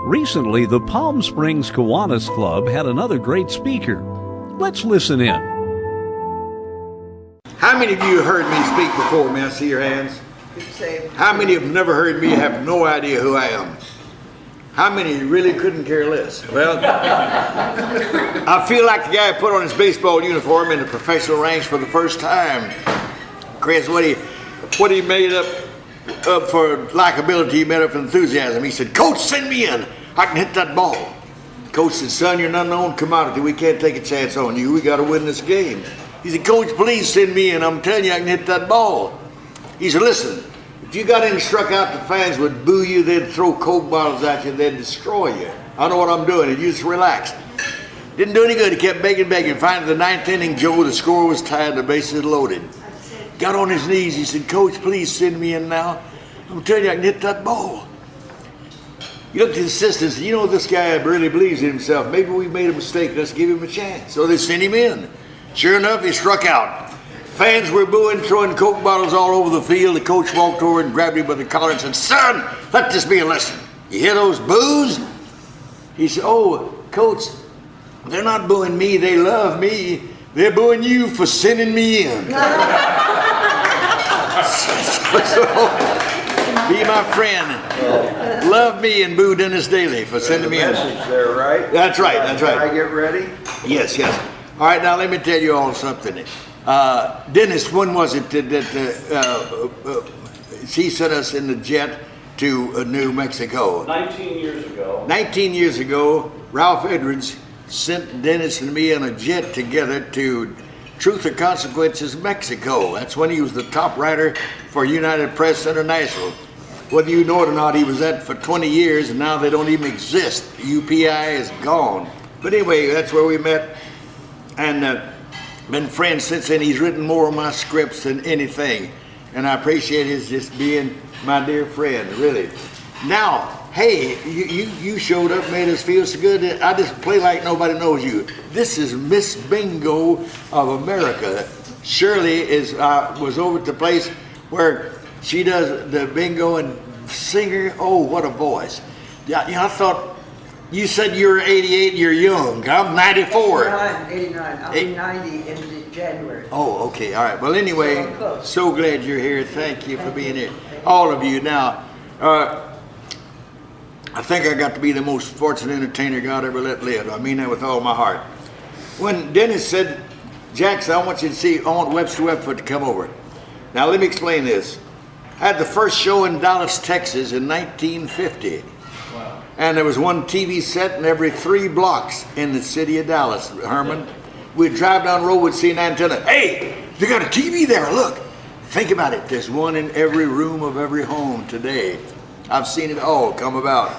Recently, the Palm Springs Kiwanis Club had another great speaker. Let's listen in. How many of you heard me speak before? May I see your hands? How many have never heard me, have no idea who I am? How many really couldn't care less? Well, I feel like the guy who put on his baseball uniform in the professional ranks for the first time. Chris, what he made up for likability, he made up for enthusiasm. He said, "Coach, send me in. I can hit that ball." Coach said, "Son, you're an unknown commodity. We can't take a chance on you. We got to win this game." He said, "Coach, please send me in. I'm telling you, I can hit that ball." He said, "Listen, if you got any struck out, the fans would boo you. They'd throw Coke bottles at you. They'd destroy you. I know what I'm doing. And you just relax." Didn't do any good. He kept begging. Finally, the ninth inning, Joe, the score was tied. The bases loaded. Got on his knees. He said, "Coach, please send me in now. I'm telling you, I can hit that ball." He looked at his assistants. "You know, this guy really believes in himself. Maybe we made a mistake. Let's give him a chance." So they sent him in. Sure enough, he struck out. Fans were booing, throwing Coke bottles all over the field. The coach walked over and grabbed him by the collar and said, "Son, let this be a lesson. You hear those boos?" He said, "Oh, Coach, they're not booing me. They love me. They're booing you for sending me in." So, be my friend. Love me and boo Dennis Daly for sending me in. Message there, right? That's right. That's right. Can I get ready? Yes, yes. All right, now let me tell you all something. Dennis, when was it that he sent us in the jet to New Mexico? 19 years ago. 19 years ago, Ralph Edwards sent Dennis and me on a jet together to Truth or Consequences, Mexico. That's when he was the top writer for United Press International. Whether you know it or not, he was at for 20 years, and now they don't even exist. UPI is gone. But anyway, that's where we met, and been friends since then. He's written more of my scripts than anything, and I appreciate his just being my dear friend, really. Now, hey, you showed up, made us feel so good. I just play like nobody knows you. This is Miss Bingo of America. Shirley was over at the place where she does the bingo and singer. Oh, what a voice. Yeah, I thought, you said you were 88, you're young. I'm 94. I'm 89. I'll be 90 in January. Oh, okay, all right. Well, anyway, so glad you're here. Thank you for being here. All of you. Now, I think I got to be the most fortunate entertainer God ever let live. I mean that with all my heart. When Dennis said, "Jackson, I want you to see, I want Webster Webfoot to come over." Now, let me explain this. I had the first show in Dallas, Texas in 1950. Wow. And there was one TV set in every 3 blocks in the city of Dallas, Herman. We'd drive down the road, we'd see an antenna. "Hey, they got a TV there, look." Think about it, there's one in every room of every home today. I've seen it all come about.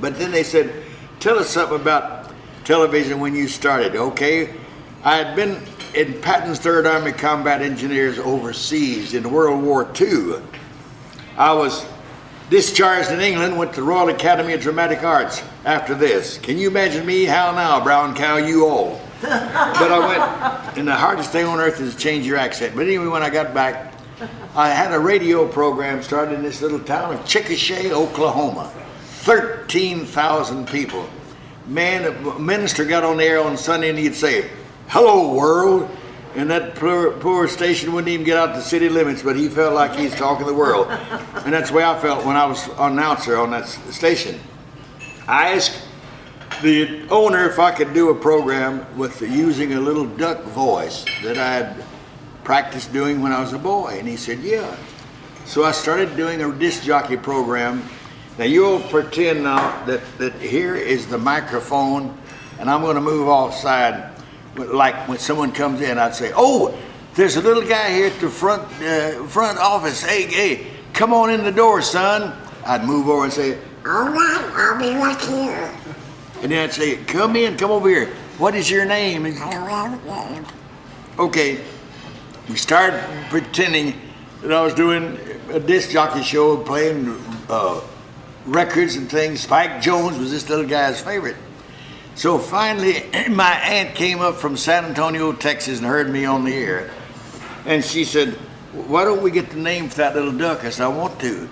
But then they said, "Tell us something about television when you started." Okay, I had been in Patton's 3rd Army Combat Engineers overseas in World War II. I was discharged in England, went to the Royal Academy of Dramatic Arts after this. Can you imagine me? How now, brown cow, you all? But I went, and the hardest thing on earth is to change your accent. But anyway, when I got back, I had a radio program started in this little town of Chickasha, Oklahoma. 13,000 people. Man, a minister got on the air on Sunday and he'd say, "Hello, world." And that poor station wouldn't even get out the city limits, but he felt like he's talking to the world. And that's the way I felt when I was an announcer on that station. I asked the owner if I could do a program with using a little duck voice that I had practiced doing when I was a boy. And he said, "Yeah." So I started doing a disc jockey program. Now you'll pretend now that here is the microphone, and I'm going to move offside. Like when someone comes in, I'd say, "Oh, there's a little guy here at the front office. Hey, come on in the door, son." I'd move over and say, "All right, I'll be right here." And then I'd say, "Come in, come over here. What is your name?" And, okay, we started pretending that I was doing a disc jockey show, playing records and things. Spike Jones was this little guy's favorite. So finally, my aunt came up from San Antonio, Texas, and heard me on the air. And she said, "Why don't we get the name for that little duck?" I said, "I want to."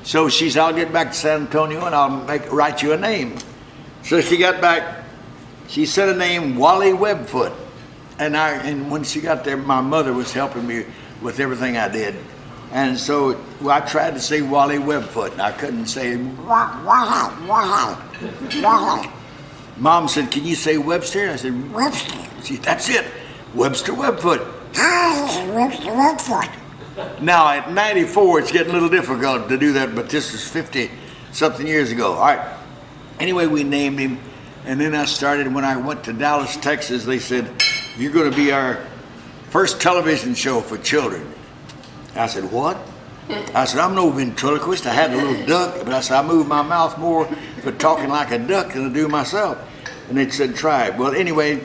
So she said, I'll get back to San Antonio and I'll write you a name. So she got back, she said a name, Wally Webfoot. And when she got there, my mother was helping me with everything I did. And so I tried to say Wally Webfoot, and I couldn't say Wally. Mom said, can you say Webster? I said, Webster. She said, that's it, Webster Webfoot. Webster Webfoot. Now at 94, it's getting a little difficult to do that, but this is 50-something years ago. All right. Anyway, we named him, and then I started, when I went to Dallas, Texas, they said, you're going to be our first television show for children. I said, what? I said, I'm no ventriloquist. I had a little duck, but I said, I move my mouth more for talking like a duck than I do myself. And they said, try it. Well, anyway,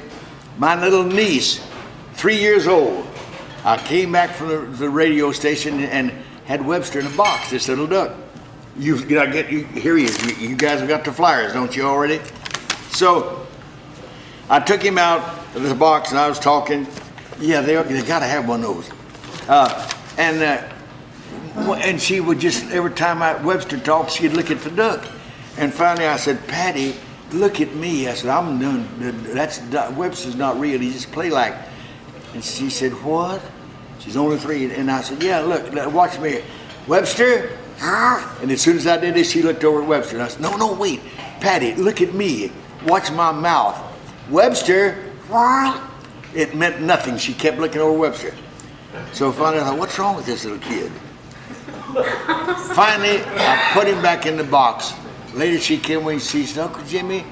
my little niece, 3 years old, I came back from the radio station and had Webster in a box, this little duck. Here he is. You guys have got the flyers, don't you already? So I took him out of the box and I was talking. Yeah, they got to have one of those. And she would just, every time Webster talked, she'd look at the duck. And finally I said, Patty, look at me. I said, I'm doing, Webster's not real, he just play like. And she said, what? She's only 3. And I said, yeah, look, watch me. Webster? And as soon as I did this, she looked over at Webster. And I said, no, wait. Patty, look at me. Watch my mouth. Webster? What? It meant nothing. She kept looking over Webster. So finally I thought, what's wrong with this little kid? Finally, I put him back in the box. Later she came in and she said, Uncle Jimmy,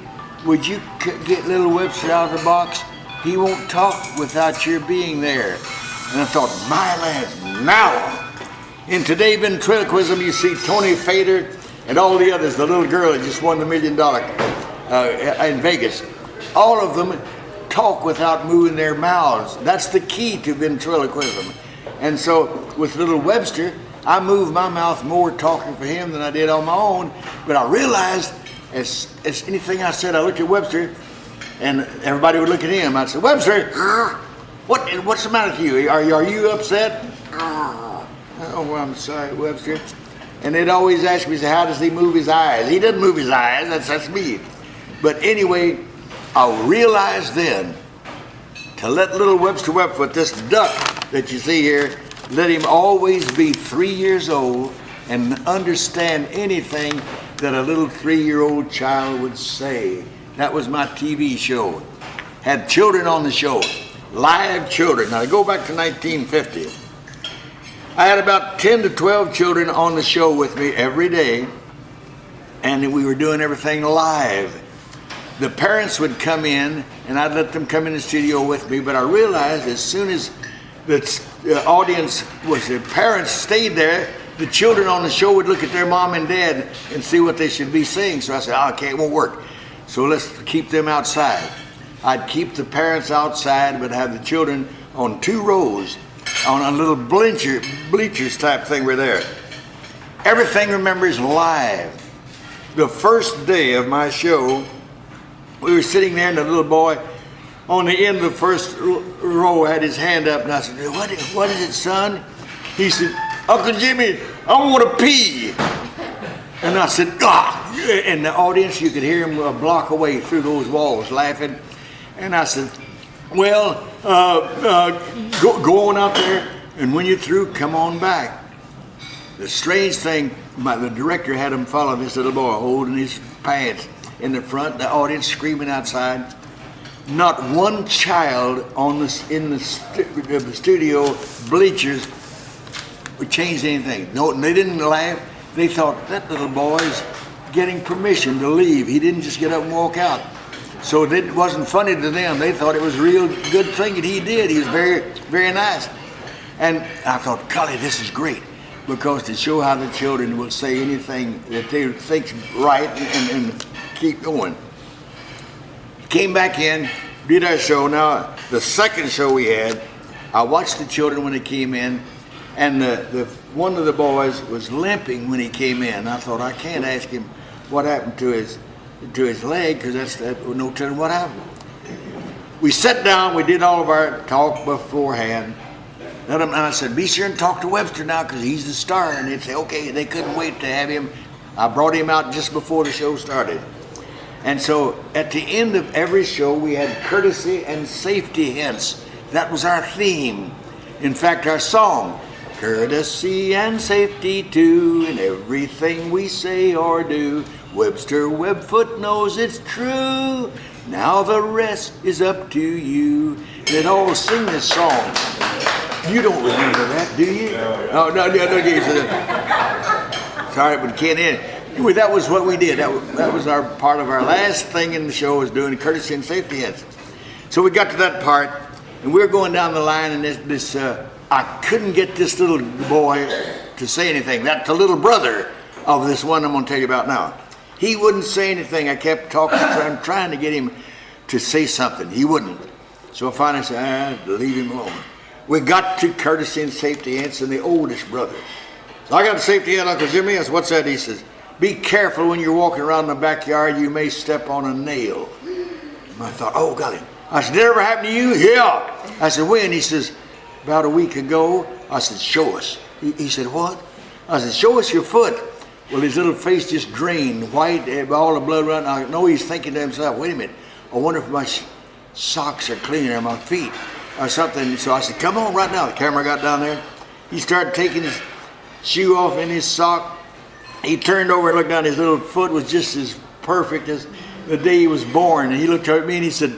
would you get little Webster out of the box? He won't talk without your being there. And I thought, my land, now. In Today Ventriloquism, you see Tony Fader and all the others, the little girl that just won the $1 million in Vegas. All of them talk without moving their mouths. That's the key to ventriloquism. And so with little Webster, I moved my mouth more talking for him than I did on my own. But I realized as anything I said, I looked at Webster and everybody would look at him. I'd say, Webster, what's the matter with you? Are you upset? Oh, well, I'm sorry, Webster. And they'd always ask me, how does he move his eyes? He doesn't move his eyes, that's me. But anyway, I realized then to let little Webster Webfoot, this duck that you see here, let him always be 3 years old and understand anything that a little 3-year-old child would say. That was my TV show. Had children on the show, live children. Now, I go back to 1950. I had about 10 to 12 children on the show with me every day, and we were doing everything live. The parents would come in, and I'd let them come in the studio with me, but I realized as soon as the audience was, the parents stayed there, the children on the show would look at their mom and dad and see what they should be saying. So I said, okay, it won't work. So let's keep them outside. I'd keep the parents outside, but have the children on 2 rows on a little bleachers type thing were there. Everything, remember, is live. The first day of my show, we were sitting there and the little boy on the end of the first row had his hand up, and I said, what is it, son? He said, Uncle Jimmy, I want to pee. And I said, ah! And the audience, you could hear him a block away through those walls laughing. And I said, well, go on out there, and when you're through, come on back. The strange thing, the director had him follow this little boy holding his pants in the front, the audience screaming outside. Not one child in the studio bleachers would change anything. No, they didn't laugh. They thought that little boy's getting permission to leave. He didn't just get up and walk out. So it wasn't funny to them. They thought it was a real good thing that he did. He was very, very nice. And I thought, golly, this is great, because to show how the children will say anything that they think's right and keep going. Came back in, did our show. Now, the second show we had, I watched the children when they came in, and one of the boys was limping when he came in. I thought, I can't ask him what happened to his leg, because that's no telling what happened. We sat down, we did all of our talk beforehand, And I said, be sure and talk to Webster now because he's the star. And they'd say, okay, they couldn't wait to have him. I brought him out just before the show started. And so at the end of every show, we had courtesy and safety hints. That was our theme. In fact, our song, courtesy and safety too, in everything we say or do. Webster Webfoot knows it's true. Now the rest is up to you. They'd all sing this song. You don't remember that, do you? No. Sorry, but can't end. Anyway, that was what we did. That was our part of our last thing in the show, was doing courtesy and safety hints. So we got to that part, and we were going down the line, and I couldn't get this little boy to say anything. That's the little brother of this one I'm going to tell you about now. He wouldn't say anything. I kept talking, trying to get him to say something. He wouldn't. So I finally said, leave him alone. We got to courtesy and safety hints and the oldest brother. So I got a safety hint, Uncle Jimmy. I said, what's that? He says, be careful when you're walking around the backyard. You may step on a nail. And I thought, oh, golly. I said, did it ever happen to you? Yeah. I said, when? He says, about a week ago. I said, show us. He said, what? I said, show us your foot. Well, his little face just drained, white, all the blood running. I know he's thinking to himself, wait a minute. I wonder if my socks are clean or my feet or something. So I said, come on right now. The camera got down there. He started taking his shoe off in his sock. He turned over and looked down. His little foot was just as perfect as the day he was born. And he looked at me and he said,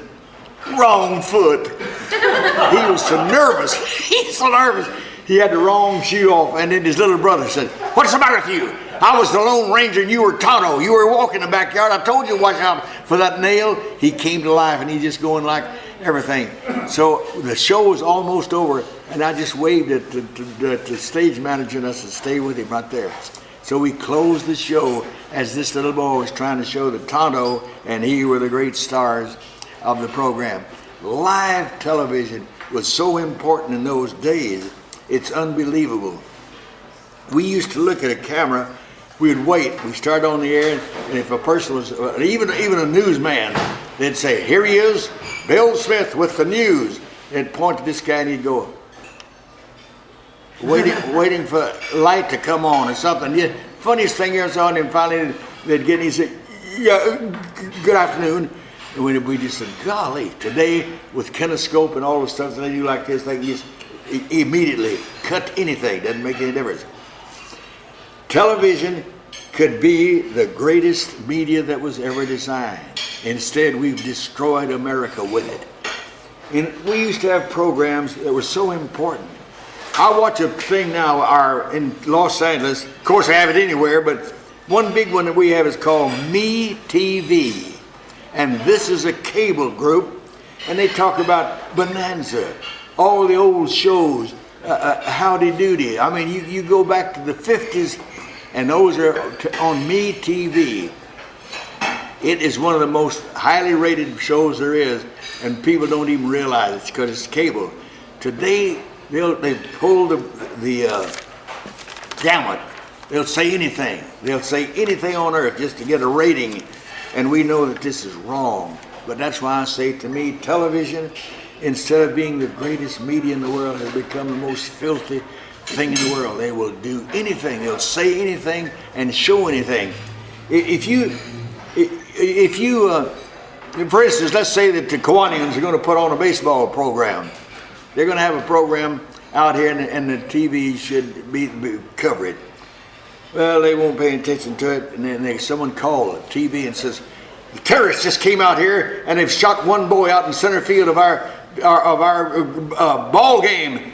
wrong foot. He was so nervous. He's so nervous. He had the wrong shoe off. And then his little brother said, what's the matter with you? I was the Lone Ranger and you were Tonto. You were walking in the backyard. I told you to watch out for that nail. He came to life and he just going like everything. So the show was almost over and I just waved at the stage manager and I said, stay with him right there. So we closed the show as this little boy was trying to show that Tonto and he were the great stars of the program. Live television was so important in those days, it's unbelievable. We used to look at a camera, we'd wait, we start on the air, and if a person was, even a newsman, they'd say, here he is, Bill Smith with the news. They'd point to this guy and he'd go, waiting for light to come on or something. The funniest thing I saw him, finally they'd get, and he'd say, yeah, good afternoon. And we just said, golly, today with kinescope and all the stuff that they do like this, they can just immediately cut anything, doesn't make any difference. Television could be the greatest media that was ever designed. Instead, we've destroyed America with it. And we used to have programs that were so important. I watch a thing now in Los Angeles. Of course, I have it anywhere, but one big one that we have is called Me TV. And this is a cable group, and they talk about Bonanza, all the old shows, Howdy Doody. I mean, you go back to the 50s, and those are on Me TV. It is one of the most highly rated shows there is, and people don't even realize it because it's cable. Today, they pull the gamut. They'll say anything. They'll say anything on earth just to get a rating, and we know that this is wrong. But that's why I say, to me, television, instead of being the greatest media in the world, has become the most filthy thing in the world. They will do anything. They'll say anything and show anything. If you, for instance, let's say that the KIWANIans are going to put on a baseball program. They're going to have a program out here, and the TV should be cover it. Well, they won't pay attention to it, and then someone called the TV and says, the terrorists just came out here and they've shot one boy out in center field of our ball game.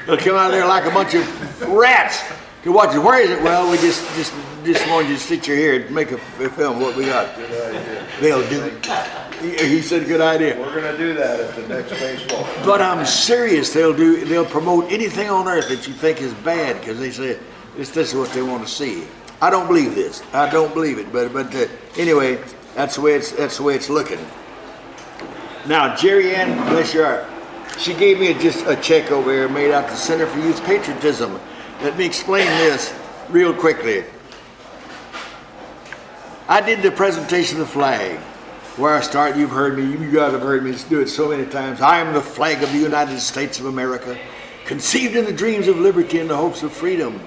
They'll come out there like a bunch of rats to watch it. Where is it? Well, we just wanted you to sit here and make a film. What we got? Good idea. They'll do it. He said, good idea. We're going to do that at the next baseball. But I'm serious. They'll promote anything on earth that you think is bad because they say this is what they want to see. I don't believe this. I don't believe it. But anyway, that's the way it's looking. Now, Jerry Ann, bless your heart, she gave me just a check over here made out the Center for Youth Patriotism. Let me explain this real quickly. I did the presentation of the flag. Where I start, you've heard me, you guys have heard me do it so many times. I am the flag of the United States of America, conceived in the dreams of liberty and the hopes of freedom.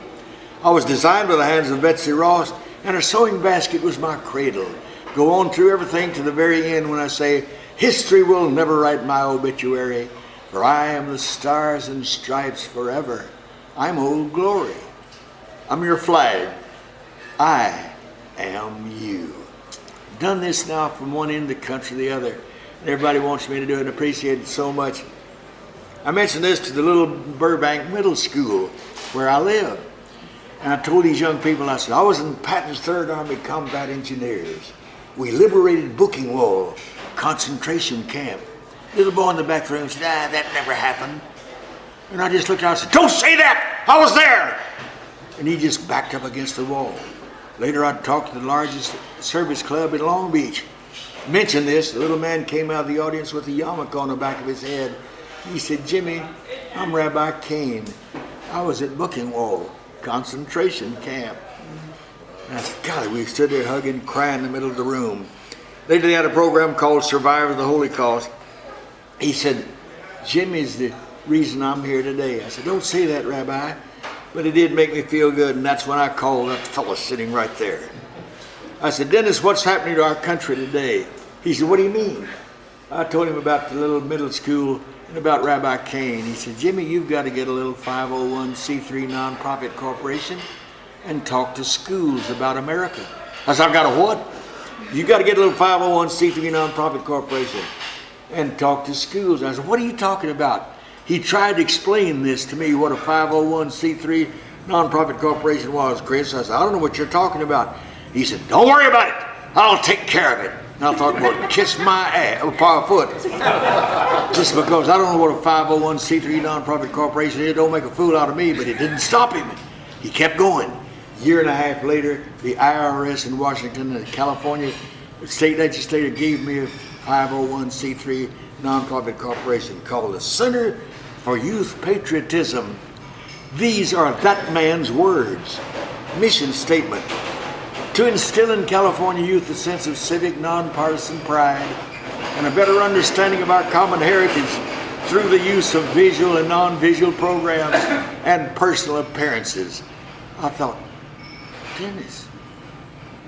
I was designed by the hands of Betsy Ross, and her sewing basket was my cradle. Go on through everything to the very end when I say, history will never write my obituary, for I am the stars and stripes forever. I'm Old Glory. I'm your flag. I am you. Done this now from one end of the country to the other. Everybody wants me to do it and appreciate it so much. I mentioned this to the little Burbank Middle School where I live. And I told these young people, I said, I was in Patton's 3rd Army Combat Engineers. We liberated Booking Wall, concentration camp. Little boy in the back room said, that never happened. And I just looked out and said, don't say that, I was there. And he just backed up against the wall. Later I talked to the largest service club in Long Beach. Mentioned this, the little man came out of the audience with a yarmulke on the back of his head. He said, Jimmy, I'm Rabbi Kane. I was at Booking Wall, concentration camp. And I said, God, we stood there hugging, crying in the middle of the room. Later they had a program called Survivor of the Holocaust. He said, Jimmy's the reason I'm here today. I said, don't say that, Rabbi. But it did make me feel good, and that's when I called that fellow sitting right there. I said, Dennis, what's happening to our country today? He said, what do you mean? I told him about the little middle school and about Rabbi Kane. He said, Jimmy, you've got to get a little 501c3 nonprofit corporation and talk to schools about America. I said, I've got a what? You got to get a little 501c3 nonprofit corporation and talk to schools. I said, what are you talking about? He tried to explain this to me, what a 501c3 nonprofit corporation was, Chris. I said, I don't know what you're talking about. He said, don't worry about it. I'll take care of it. And I thought, well, kiss my ass, foot. Just because I don't know what a 501c3 nonprofit corporation is, don't make a fool out of me, but it didn't stop him. He kept going. A year and a half later, the IRS in Washington, the California state legislature gave me a 501c3 nonprofit corporation called the Center for Youth Patriotism. These are that man's words. Mission statement: to instill in California youth a sense of civic, nonpartisan pride and a better understanding of our common heritage through the use of visual and non-visual programs and personal appearances. I thought, Dennis,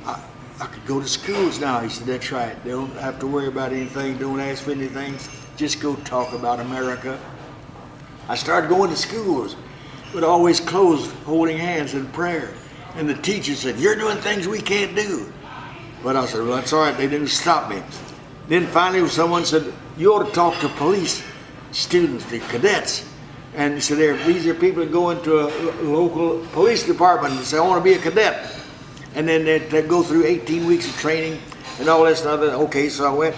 I could go to schools now. He said, that's right. They don't have to worry about anything. Don't ask for anything. Just go talk about America. I started going to schools, but always closed, holding hands in prayer. And the teacher said, you're doing things we can't do. But I said, well, that's all right. They didn't stop me. Then finally someone said, you ought to talk to police students, the cadets. And he said, these are people that go into a local police department and say, I want to be a cadet. And then they go through 18 weeks of training and all this and other. Okay, so I went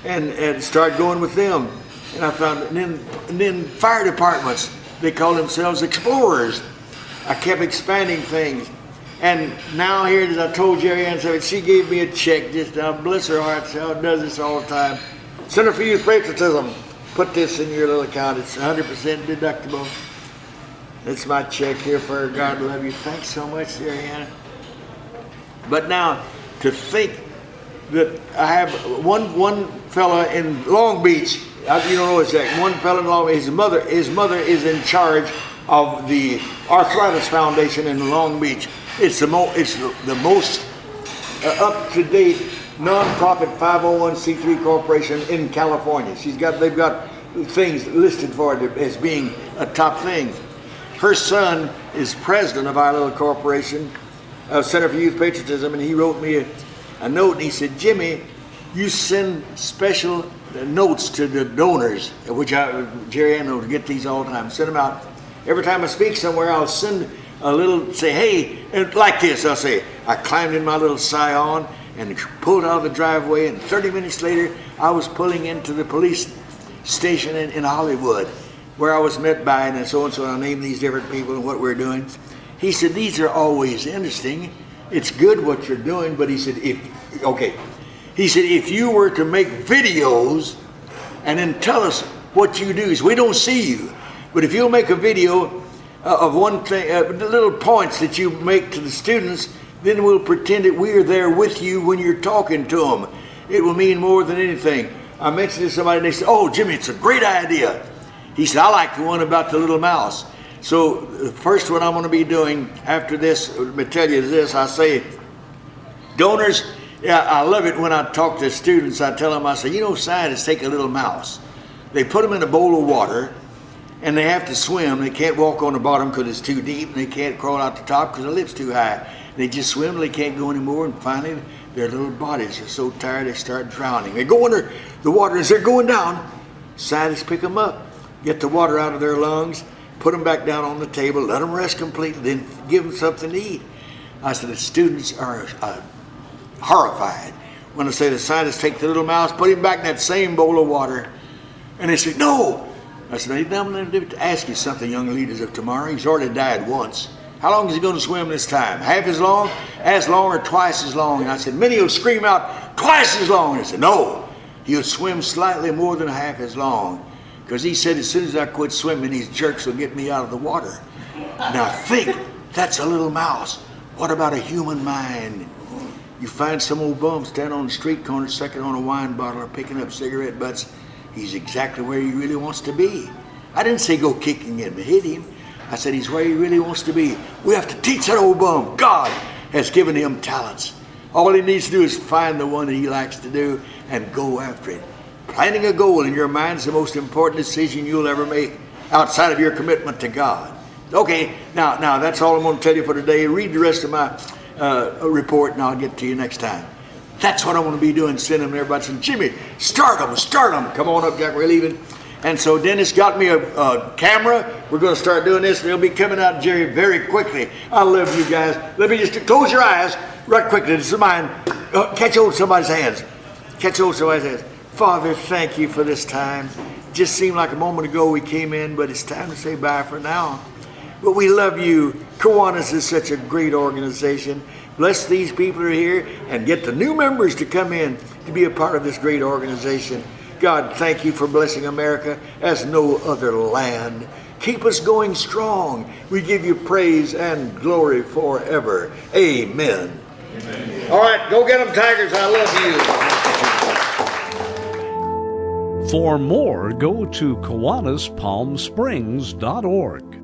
and started going with them. And I found, and then fire departments, they call themselves explorers. I kept expanding things. And now here, as I told Jerry Ann, she gave me a check, just bless her heart, she does this all the time. Center for Youth Patriotism, put this in your little account, it's 100% deductible. It's my check here for her, God love you. Thanks so much, Jerry Ann. But now, to think that I have one fella in Long Beach, you don't know exactly, one fella in Long Beach, his mother is in charge of the Arthritis Foundation in Long Beach. It's the most up-to-date nonprofit 501c3 corporation in California. They've got things listed for it as being a top thing. Her son is president of our little corporation, Center for Youth Patriotism, and he wrote me a note, and he said, Jimmy, you send special notes to the donors, which Jerry Ann will get these all the time, send them out. Every time I speak somewhere, I'll send a little, say, hey, and like this, I'll say, I climbed in my little Scion and pulled out of the driveway, and 30 minutes later, I was pulling into the police station in Hollywood, where I was met by, and so-and-so, and I named these different people and what we're doing. He said, these are always interesting. It's good what you're doing, but he said, if you were to make videos and then tell us what you do, so we don't see you, but if you'll make a video of one thing, little points that you make to the students, then we'll pretend that we're there with you when you're talking to them. It will mean more than anything. I mentioned it to somebody and they said, oh, Jimmy, it's a great idea. He said, I like the one about the little mouse. So the first one I'm going to be doing after this, let me tell you this, I say, donors, yeah, I love it when I talk to students. I tell them, I say, you know, scientists take a little mouse. They put them in a bowl of water, and they have to swim. They can't walk on the bottom because it's too deep, and they can't crawl out the top because the lip's too high. They just swim, they can't go anymore, and finally their little bodies are so tired they start drowning. They go under the water. As they're going down, scientists pick them up, get the water out of their lungs, put them back down on the table, let them rest completely, then give them something to eat. I said, the students are horrified when I say the scientists take the little mouse, put him back in that same bowl of water, and they say, no. I said, I'm going to ask you something, young leaders of tomorrow. He's already died once. How long is he going to swim this time? Half as long, or twice as long? And I said, many will scream out, twice as long. And I said, no, he'll swim slightly more than half as long. Because he said, as soon as I quit swimming, these jerks will get me out of the water. Now think, that's a little mouse. What about a human mind? You find some old bum standing on the street corner, sucking on a wine bottle or picking up cigarette butts. He's exactly where he really wants to be. I didn't say go kicking him and hit him. I said he's where he really wants to be. We have to teach that old bum. God has given him talents. All he needs to do is find the one that he likes to do and go after it. Planning a goal in your mind is the most important decision you'll ever make outside of your commitment to God. Okay, now that's all I'm going to tell you for today. Read the rest of my report and I'll get to you next time. That's what I want to be doing, sending them everybody saying, Jimmy, start them. Come on up, Jack, we're leaving. And so Dennis got me a camera. We're going to start doing this. They'll be coming out, Jerry, very quickly. I love you guys. Let me just close your eyes right quickly. This is mine. Catch hold of somebody's hands. Father, thank you for this time. It just seemed like a moment ago we came in, but it's time to say bye for now. But we love you. Kiwanis is such a great organization. Bless these people who are here and get the new members to come in to be a part of this great organization. God, thank you for blessing America as no other land. Keep us going strong. We give you praise and glory forever. Amen. Amen. All right, go get them, Tigers. I love you. For more, go to KiwanisPalmSprings.org.